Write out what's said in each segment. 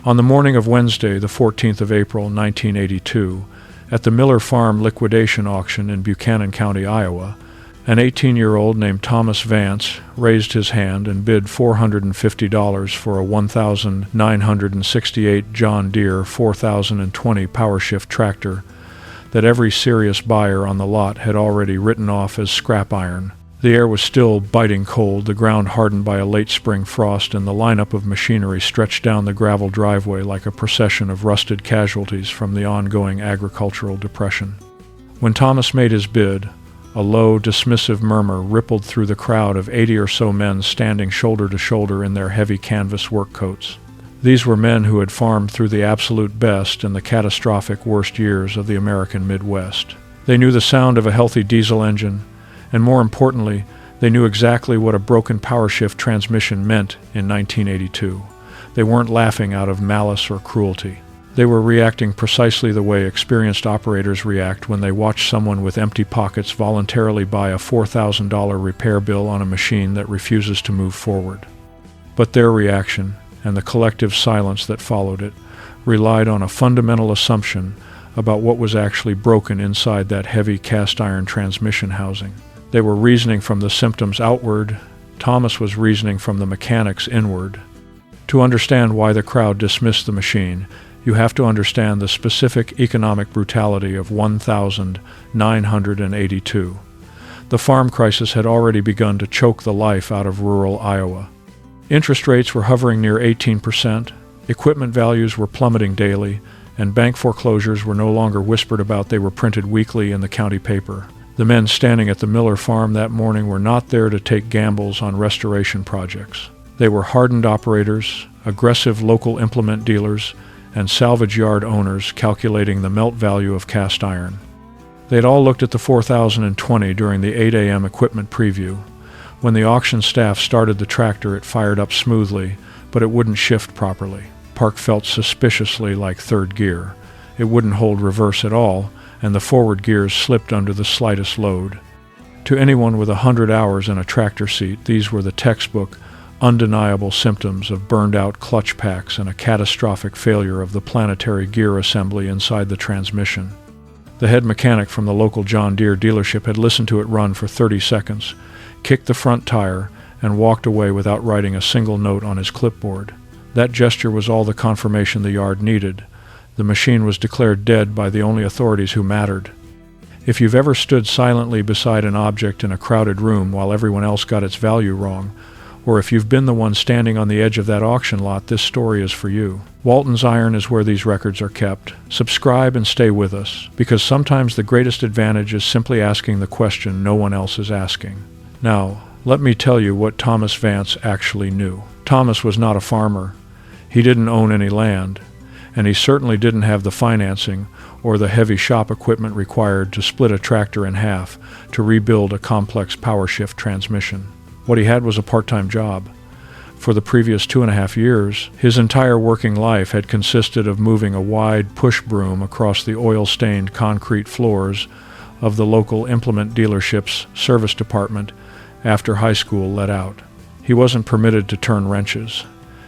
On the morning of Wednesday, the 14th of April, 1982, at the Miller Farm liquidation auction in Buchanan County, Iowa, an 18-year-old named Thomas Vance raised his hand and bid $450 for a 1,968 John Deere 4020 Powershift tractor that every serious buyer on the lot had already written off as scrap iron. The air was still biting cold, the ground hardened by a late spring frost, and the lineup of machinery stretched down the gravel driveway like a procession of rusted casualties from the ongoing agricultural depression. When Thomas made his bid, a low, dismissive murmur rippled through the crowd of 80 or so men standing shoulder to shoulder in their heavy canvas work coats. These were men who had farmed through the absolute best and the catastrophic worst years of the American Midwest. They knew the sound of a healthy diesel engine, and more importantly, they knew exactly what a broken Powershift transmission meant in 1982. They weren't laughing out of malice or cruelty. They were reacting precisely the way experienced operators react when they watch someone with empty pockets voluntarily buy a $4,000 repair bill on a machine that refuses to move forward. But their reaction, and the collective silence that followed it, relied on a fundamental assumption about what was actually broken inside that heavy cast-iron transmission housing. They were reasoning from the symptoms outward. Thomas was reasoning from the mechanics inward. To understand why the crowd dismissed the machine, you have to understand the specific economic brutality of 1982. The farm crisis had already begun to choke the life out of rural Iowa. Interest rates were hovering near 18%, equipment values were plummeting daily, and bank foreclosures were no longer whispered about, they were printed weekly in the county paper. The men standing at the Miller farm that morning were not there to take gambles on restoration projects. They were hardened operators, aggressive local implement dealers, and salvage yard owners calculating the melt value of cast iron. They had all looked at the 4020 during the 8 a.m. equipment preview. When the auction staff started the tractor, it fired up smoothly, but it wouldn't shift properly. Park felt suspiciously like third gear. It wouldn't hold reverse at all, and the forward gears slipped under the slightest load. To anyone with 100 hours in a tractor seat, these were the textbook, undeniable symptoms of burned-out clutch packs and a catastrophic failure of the planetary gear assembly inside the transmission. The head mechanic from the local John Deere dealership had listened to it run for 30 seconds, kicked the front tire, and walked away without writing a single note on his clipboard. That gesture was all the confirmation the yard needed. The machine was declared dead by the only authorities who mattered. If you've ever stood silently beside an object in a crowded room while everyone else got its value wrong, or if you've been the one standing on the edge of that auction lot, this story is for you. Walton's Iron is where these records are kept. Subscribe and stay with us, because sometimes the greatest advantage is simply asking the question no one else is asking. Now, let me tell you what Thomas Vance actually knew. Thomas was not a farmer. He didn't own any land, and he certainly didn't have the financing or the heavy shop equipment required to split a tractor in half to rebuild a complex Powershift transmission. What he had was a part-time job. For the previous 2.5 years, his entire working life had consisted of moving a wide push broom across the oil-stained concrete floors of the local implement dealership's service department after high school let out. He wasn't permitted to turn wrenches.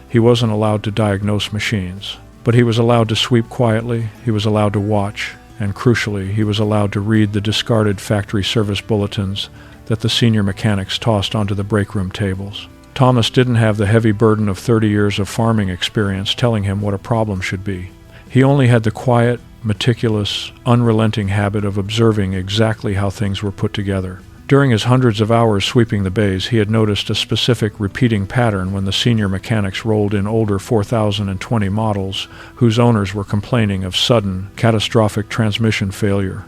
He wasn't allowed to diagnose machines. But he was allowed to sweep quietly, he was allowed to watch, and crucially, he was allowed to read the discarded factory service bulletins that the senior mechanics tossed onto the break room tables. Thomas didn't have the heavy burden of 30 years of farming experience telling him what a problem should be. He only had the quiet, meticulous, unrelenting habit of observing exactly how things were put together. During his hundreds of hours sweeping the bays, he had noticed a specific repeating pattern when the senior mechanics rolled in older 4020 models whose owners were complaining of sudden, catastrophic transmission failure.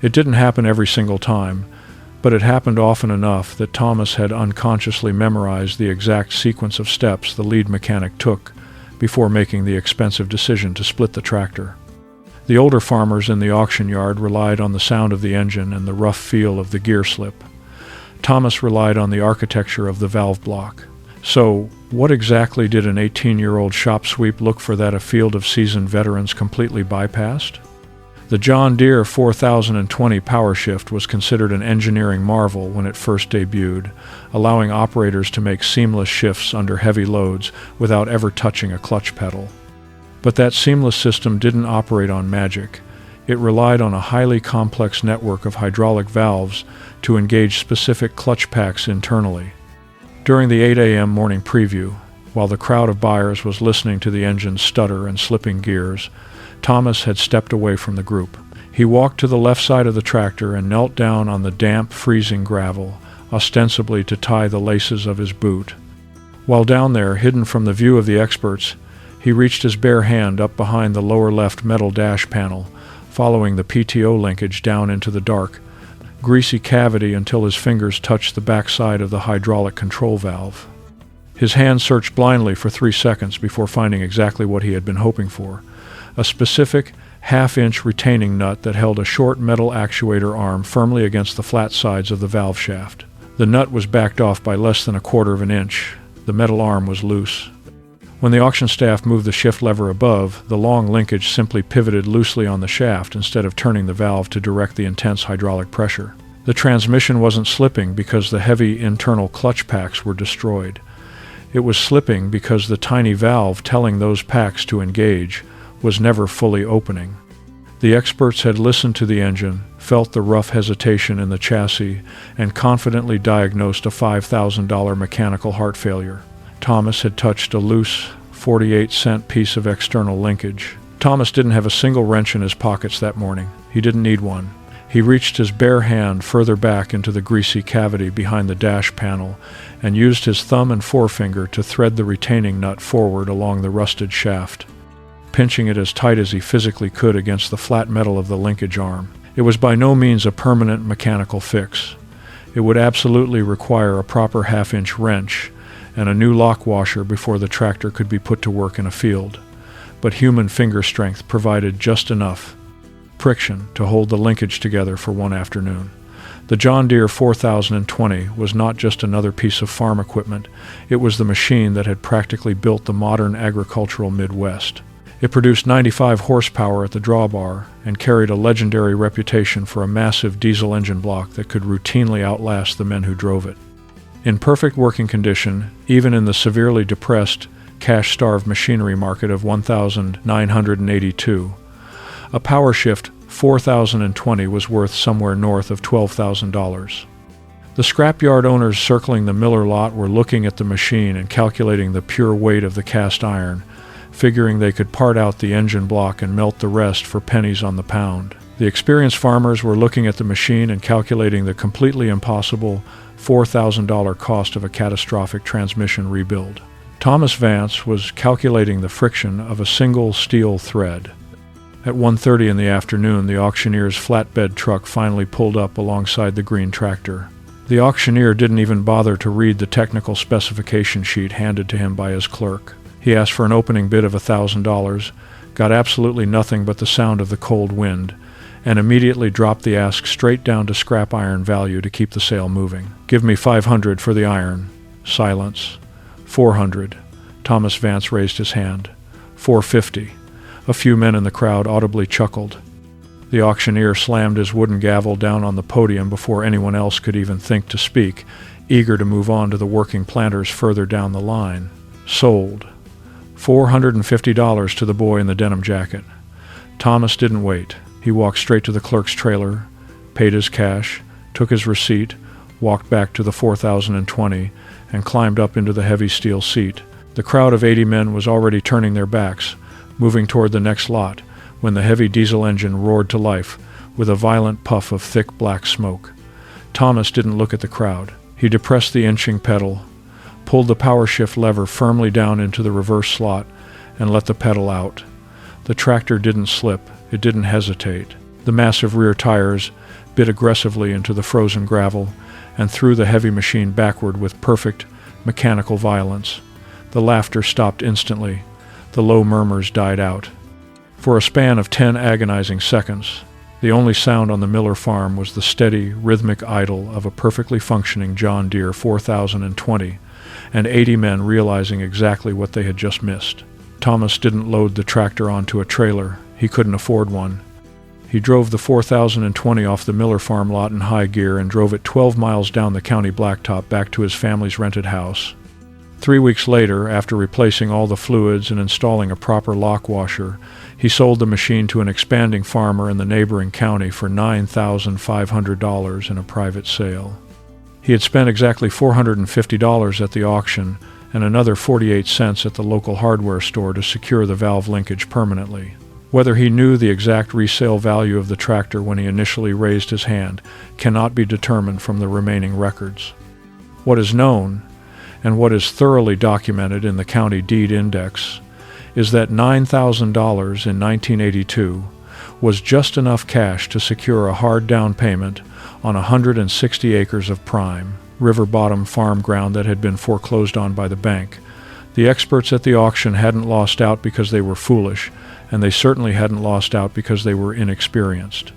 It didn't happen every single time, but it happened often enough that Thomas had unconsciously memorized the exact sequence of steps the lead mechanic took before making the expensive decision to split the tractor. The older farmers in the auction yard relied on the sound of the engine and the rough feel of the gear slip. Thomas relied on the architecture of the valve block. So, what exactly did an 18-year-old shop sweep look for that a field of seasoned veterans completely bypassed? The John Deere 4020 Powershift was considered an engineering marvel when it first debuted, allowing operators to make seamless shifts under heavy loads without ever touching a clutch pedal. But that seamless system didn't operate on magic. It relied on a highly complex network of hydraulic valves to engage specific clutch packs internally. During the 8 a.m. morning preview, while the crowd of buyers was listening to the engine stutter and slipping gears, Thomas had stepped away from the group. He walked to the left side of the tractor and knelt down on the damp, freezing gravel, ostensibly to tie the laces of his boot. While down there, hidden from the view of the experts, he reached his bare hand up behind the lower left metal dash panel, following the PTO linkage down into the dark, greasy cavity until his fingers touched the backside of the hydraulic control valve. His hand searched blindly for 3 seconds before finding exactly what he had been hoping for, a specific half-inch retaining nut that held a short metal actuator arm firmly against the flat sides of the valve shaft. The nut was backed off by less than 1/4 of an inch. The metal arm was loose. When the auction staff moved the shift lever above, the long linkage simply pivoted loosely on the shaft instead of turning the valve to direct the intense hydraulic pressure. The transmission wasn't slipping because the heavy internal clutch packs were destroyed. It was slipping because the tiny valve telling those packs to engage was never fully opening. The experts had listened to the engine, felt the rough hesitation in the chassis, and confidently diagnosed a $5,000 mechanical heart failure. Thomas had touched a loose 48-cent piece of external linkage. Thomas didn't have a single wrench in his pockets that morning. He didn't need one. He reached his bare hand further back into the greasy cavity behind the dash panel and used his thumb and forefinger to thread the retaining nut forward along the rusted shaft, pinching it as tight as he physically could against the flat metal of the linkage arm. It was by no means a permanent mechanical fix. It would absolutely require a proper half-inch wrench and a new lock washer before the tractor could be put to work in a field. But human finger strength provided just enough friction to hold the linkage together for one afternoon. The John Deere 4020 was not just another piece of farm equipment. It was the machine that had practically built the modern agricultural Midwest. It produced 95 horsepower at the drawbar and carried a legendary reputation for a massive diesel engine block that could routinely outlast the men who drove it. In perfect working condition, even in the severely depressed, cash-starved machinery market of 1,982, a Powershift 4020 was worth somewhere north of $12,000. The scrapyard owners circling the Miller lot were looking at the machine and calculating the pure weight of the cast iron, figuring they could part out the engine block and melt the rest for pennies on the pound. The experienced farmers were looking at the machine and calculating the completely impossible $4,000 cost of a catastrophic transmission rebuild. Thomas Vance was calculating the friction of a single steel thread. At 1:30 in the afternoon, the auctioneer's flatbed truck finally pulled up alongside the green tractor. The auctioneer didn't even bother to read the technical specification sheet handed to him by his clerk. He asked for an opening bid of $1,000, got absolutely nothing but the sound of the cold wind, and immediately dropped the ask straight down to scrap iron value to keep the sale moving. "Give me $500 for the iron." Silence. $400. Thomas Vance raised his hand. $450. A few men in the crowd audibly chuckled. The auctioneer slammed his wooden gavel down on the podium before anyone else could even think to speak, eager to move on to the working planters further down the line. Sold. $450 to the boy in the denim jacket. Thomas didn't wait. He walked straight to the clerk's trailer, paid his cash, took his receipt, walked back to the 4020, and climbed up into the heavy steel seat. The crowd of 80 men was already turning their backs, moving toward the next lot, when the heavy diesel engine roared to life with a violent puff of thick black smoke. Thomas didn't look at the crowd. He depressed the inching pedal, pulled the power shift lever firmly down into the reverse slot, and let the pedal out. The tractor didn't slip. It didn't hesitate. The massive rear tires bit aggressively into the frozen gravel and threw the heavy machine backward with perfect mechanical violence. The laughter stopped instantly. The low murmurs died out. For a span of 10 agonizing seconds, the only sound on the Miller farm was the steady, rhythmic idle of a perfectly functioning John Deere 4020, and 80 men realizing exactly what they had just missed. Thomas didn't load the tractor onto a trailer. He couldn't afford one. He drove the 4020 off the Miller farm lot in high gear and drove it 12 miles down the county blacktop back to his family's rented house. 3 weeks later, after replacing all the fluids and installing a proper lock washer, he sold the machine to an expanding farmer in the neighboring county for $9,500 in a private sale. He had spent exactly $450 at the auction and another 48 cents at the local hardware store to secure the valve linkage permanently. Whether he knew the exact resale value of the tractor when he initially raised his hand cannot be determined from the remaining records. What is known, and what is thoroughly documented in the county deed index, is that $9,000 in 1982 was just enough cash to secure a hard down payment on 160 acres of prime, river bottom farm ground that had been foreclosed on by the bank. The experts at the auction hadn't lost out because they were foolish, and they certainly hadn't lost out because they were inexperienced.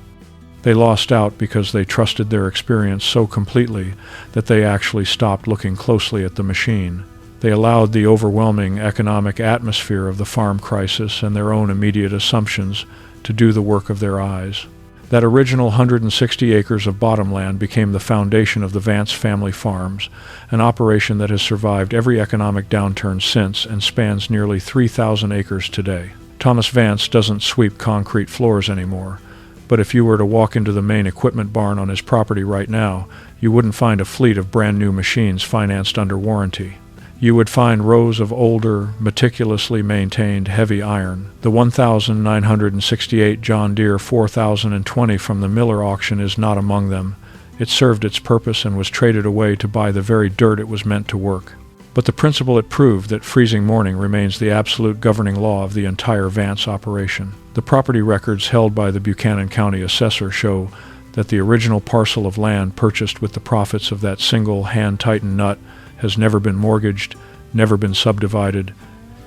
They lost out because they trusted their experience so completely that they actually stopped looking closely at the machine. They allowed the overwhelming economic atmosphere of the farm crisis and their own immediate assumptions to do the work of their eyes. That original 160 acres of bottomland became the foundation of the Vance family farms, an operation that has survived every economic downturn since and spans nearly 3,000 acres today. Thomas Vance doesn't sweep concrete floors anymore, but if you were to walk into the main equipment barn on his property right now, you wouldn't find a fleet of brand new machines financed under warranty. You would find rows of older, meticulously maintained heavy iron. The 1968 John Deere 4020 from the Miller auction is not among them. It served its purpose and was traded away to buy the very dirt it was meant to work. But the principle it proved, that freezing morning remains the absolute governing law of the entire Vance operation. The property records held by the Buchanan County assessor show that the original parcel of land purchased with the profits of that single hand-tightened nut has never been mortgaged, never been subdivided,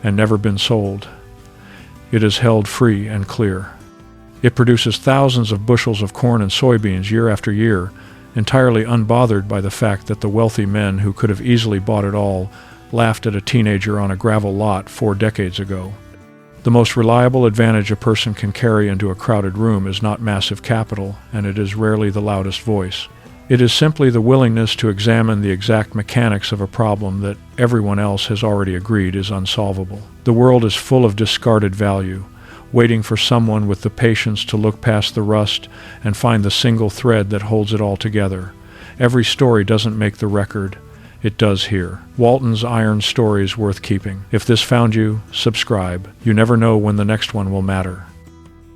and never been sold. It is held free and clear. It produces thousands of bushels of corn and soybeans year after year, entirely unbothered by the fact that the wealthy men who could have easily bought it all laughed at a teenager on a gravel lot 4 decades ago. The most reliable advantage a person can carry into a crowded room is not massive capital, and it is rarely the loudest voice. It is simply the willingness to examine the exact mechanics of a problem that everyone else has already agreed is unsolvable. The world is full of discarded value, waiting for someone with the patience to look past the rust and find the single thread that holds it all together. Every story doesn't make the record. It does here. Walton's iron story is worth keeping. If this found you, subscribe. You never know when the next one will matter.